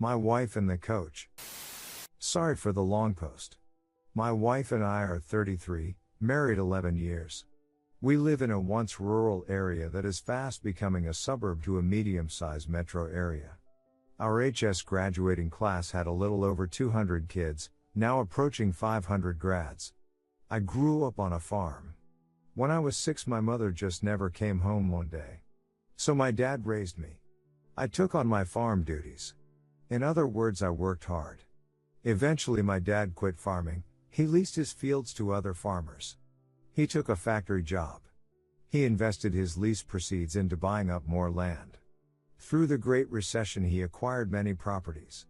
My wife and the coach. Sorry for the long post. My wife and I are 33, married 11 years. We live in a once rural area that is fast becoming a suburb to a medium-sized metro area. Our HS graduating class had a little over 200 kids, now approaching 500 grads. I grew up on a farm. When I was 6, my mother just never came home one day. So my dad raised me. I took on my farm duties. In other words, I worked hard. Eventually my dad quit farming. He leased his fields to other farmers. He took a factory job. He invested his lease proceeds into buying up more land. Through the Great Recession he acquired many properties.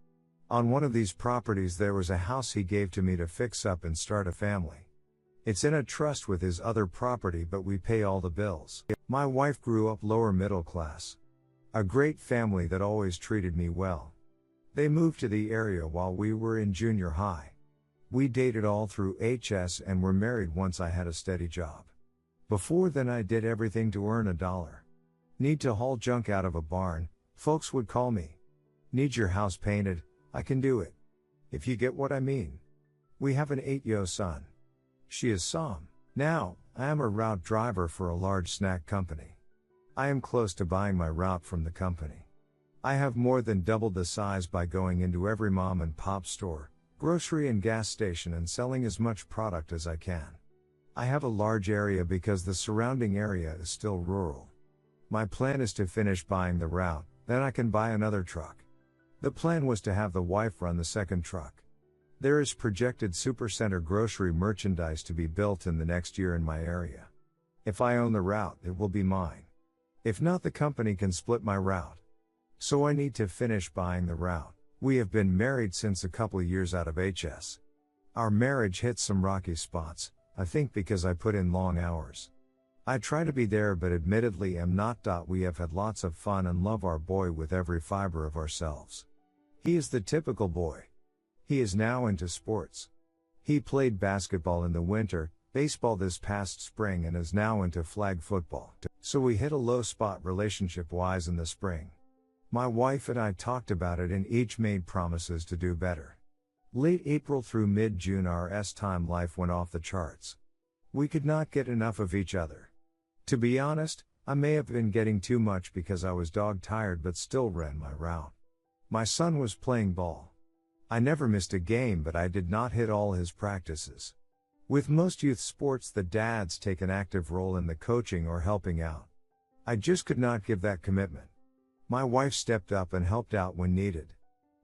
On one of these properties there was a house he gave to me to fix up and start a family. It's in a trust with his other property, but we pay all the bills. My wife grew up lower middle class. A great family that always treated me well. They moved to the area while we were in junior high. We dated all through HS and were married once I had a steady job. Before then I did everything to earn $1. Need to haul junk out of a barn, folks would call me. Need your house painted, I can do it. If you get what I mean. We have an 8-year son. She is Sam. Now, I am a route driver for a large snack company. I am close to buying my route from the company. I have more than doubled the size by going into every mom and pop store, grocery and gas station and selling as much product as I can. I have a large area because the surrounding area is still rural. My plan is to finish buying the route, then I can buy another truck. The plan was to have the wife run the second truck. There is projected supercenter grocery merchandise to be built in the next year in my area. If I own the route, it will be mine. If not, the company can split my route. So I need to finish buying the route. We have been married since a couple years out of HS. Our marriage hit some rocky spots, I think because I put in long hours. I try to be there but admittedly am not. We have had lots of fun and love our boy with every fiber of ourselves. He is the typical boy. He is now into sports. He played basketball in the winter, baseball this past spring and is now into flag football. So we hit a low spot relationship-wise in the spring. My wife and I talked about it and each made promises to do better. Late April through mid-June our time life went off the charts. We could not get enough of each other. To be honest, I may have been getting too much because I was dog tired but still ran my route. My son was playing ball. I never missed a game but I did not hit all his practices. With most youth sports the dads take an active role in the coaching or helping out. I just could not give that commitment. My wife stepped up and helped out when needed.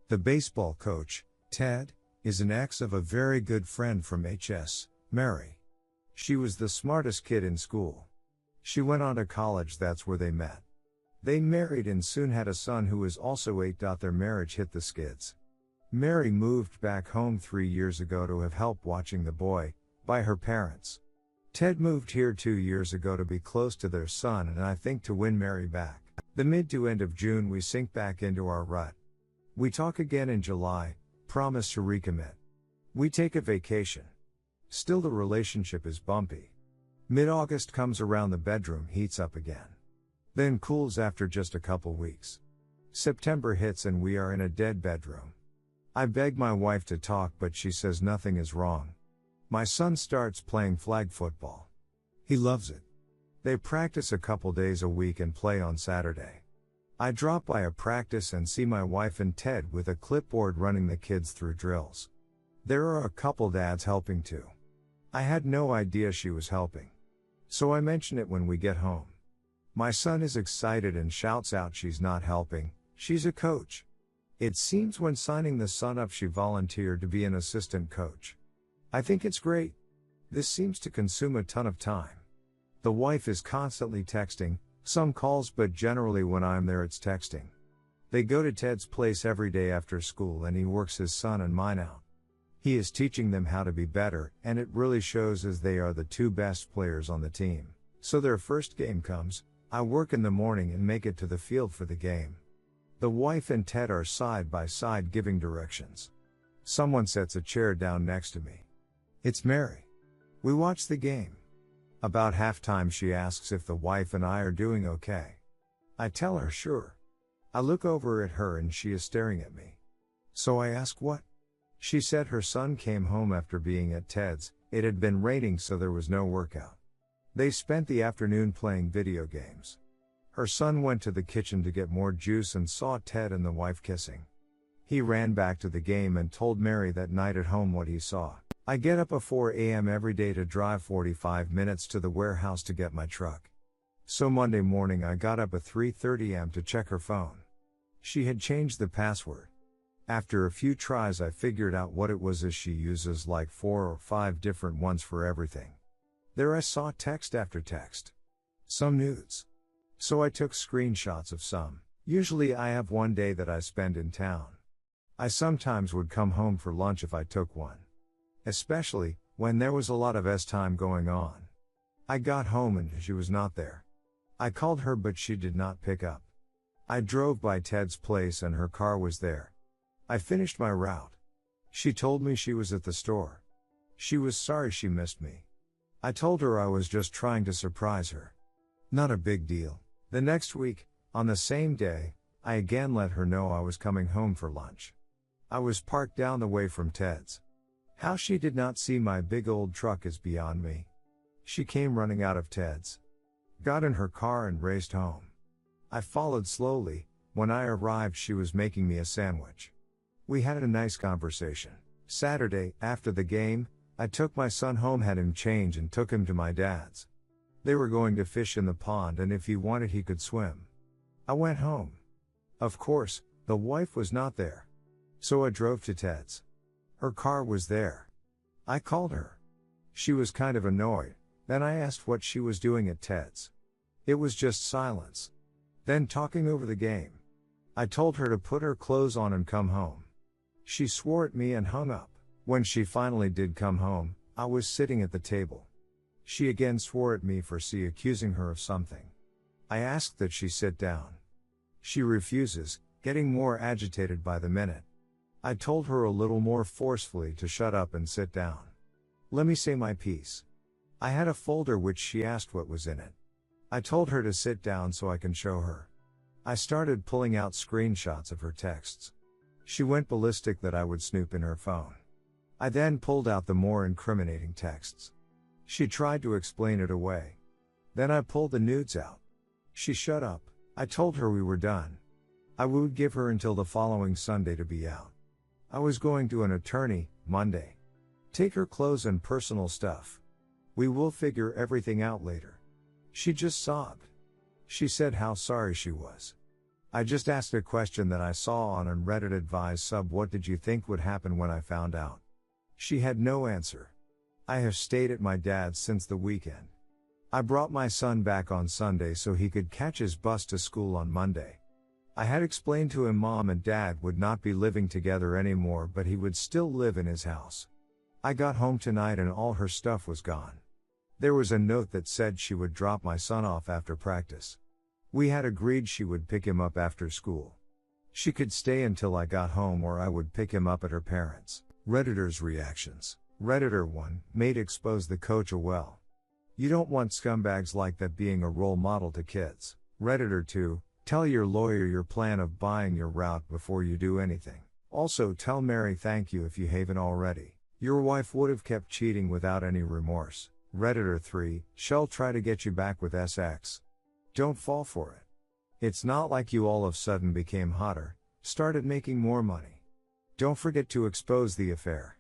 The baseball coach, Ted, is an ex of a very good friend from HS, Mary. She was the smartest kid in school. She went on to college, that's where they met. They married and soon had a son who is also 8. Their marriage hit the skids. Mary moved back home 3 years ago to have help watching the boy, by her parents. Ted moved here 2 years ago to be close to their son and I think to win Mary back. The mid to end of June we sink back into our rut. We talk again in July, promise to recommit. We take a vacation. Still the relationship is bumpy. Mid-August comes around, the bedroom heats up again. Then cools after just a couple weeks. September hits and we are in a dead bedroom. I beg my wife to talk but she says nothing is wrong. My son starts playing flag football. He loves it. They practice a couple days a week and play on Saturday. I drop by a practice and see my wife and Ted with a clipboard running the kids through drills. There are a couple dads helping too. I had no idea she was helping. So I mention it when we get home. My son is excited and shouts out she's not helping, she's a coach. It seems when signing the son up she volunteered to be an assistant coach. I think it's great. This seems to consume a ton of time. The wife is constantly texting, some calls but generally when I'm there it's texting. They go to Ted's place every day after school and he works his son and mine out. He is teaching them how to be better and it really shows as they are the two best players on the team. So their first game comes, I work in the morning and make it to the field for the game. The wife and Ted are side by side giving directions. Someone sets a chair down next to me. It's Mary. We watch the game. About halftime she asks if the wife and I are doing okay. I tell her sure. I look over at her and she is staring at me. So I asked what? She said her son came home after being at Ted's, it had been raining so there was no workout. They spent the afternoon playing video games. Her son went to the kitchen to get more juice and saw Ted and the wife kissing. He ran back to the game and told Mary that night at home what he saw. I get up at 4 a.m. every day to drive 45 minutes to the warehouse to get my truck. So Monday morning I got up at 3:30 am to check her phone. She had changed the password. After a few tries I figured out what it was, as she uses like 4 or 5 different ones for everything. There I saw text after text. Some nudes. So I took screenshots of some. Usually I have one day that I spend in town. I sometimes would come home for lunch if I took one. Especially when there was a lot of time going on. I got home and she was not there. I called her but she did not pick up. I drove by Ted's place and her car was there. I finished my route. She told me she was at the store. She was sorry she missed me. I told her I was just trying to surprise her. Not a big deal. The next week, on the same day, I again let her know I was coming home for lunch. I was parked down the way from Ted's. How she did not see my big old truck is beyond me. She came running out of Ted's, got in her car and raced home. I followed slowly. When I arrived she was making me a sandwich. We had a nice conversation. Saturday, after the game, I took my son home, had him change and took him to my dad's. They were going to fish in the pond and if he wanted he could swim. I went home. Of course, the wife was not there. So I drove to Ted's. Her car was there. I called her. She was kind of annoyed. Then I asked what she was doing at Ted's. It was just silence. Then talking over the game. I told her to put her clothes on and come home. She swore at me and hung up. When she finally did come home, I was sitting at the table. She again swore at me for accusing her of something. I asked that she sit down. She refuses, getting more agitated by the minute. I told her a little more forcefully to shut up and sit down. Let me say my piece. I had a folder which she asked what was in it. I told her to sit down so I can show her. I started pulling out screenshots of her texts. She went ballistic that I would snoop in her phone. I then pulled out the more incriminating texts. She tried to explain it away. Then I pulled the nudes out. She shut up. I told her we were done. I would give her until the following Sunday to be out. I was going to an attorney, Monday. Take her clothes and personal stuff. We will figure everything out later. She just sobbed. She said how sorry she was. I just asked a question that I saw on an Reddit advised sub, what did you think would happen when I found out? She had no answer. I have stayed at my dad's since the weekend. I brought my son back on Sunday so he could catch his bus to school on Monday. I had explained to him mom and dad would not be living together anymore, but he would still live in his house. I got home tonight and all her stuff was gone. There was a note that said she would drop my son off after practice. We had agreed she would pick him up after school. She could stay until I got home or I would pick him up at her parents'. Redditors' reactions. Redditor 1, mate expose the coach a well. You don't want scumbags like that being a role model to kids. Redditor 2, tell your lawyer your plan of buying your route before you do anything. Also tell Mary thank you if you haven't already. Your wife would have kept cheating without any remorse. Redditor 3, she'll try to get you back with SX. Don't fall for it. It's not like you all of a sudden became hotter, started making more money. Don't forget to expose the affair.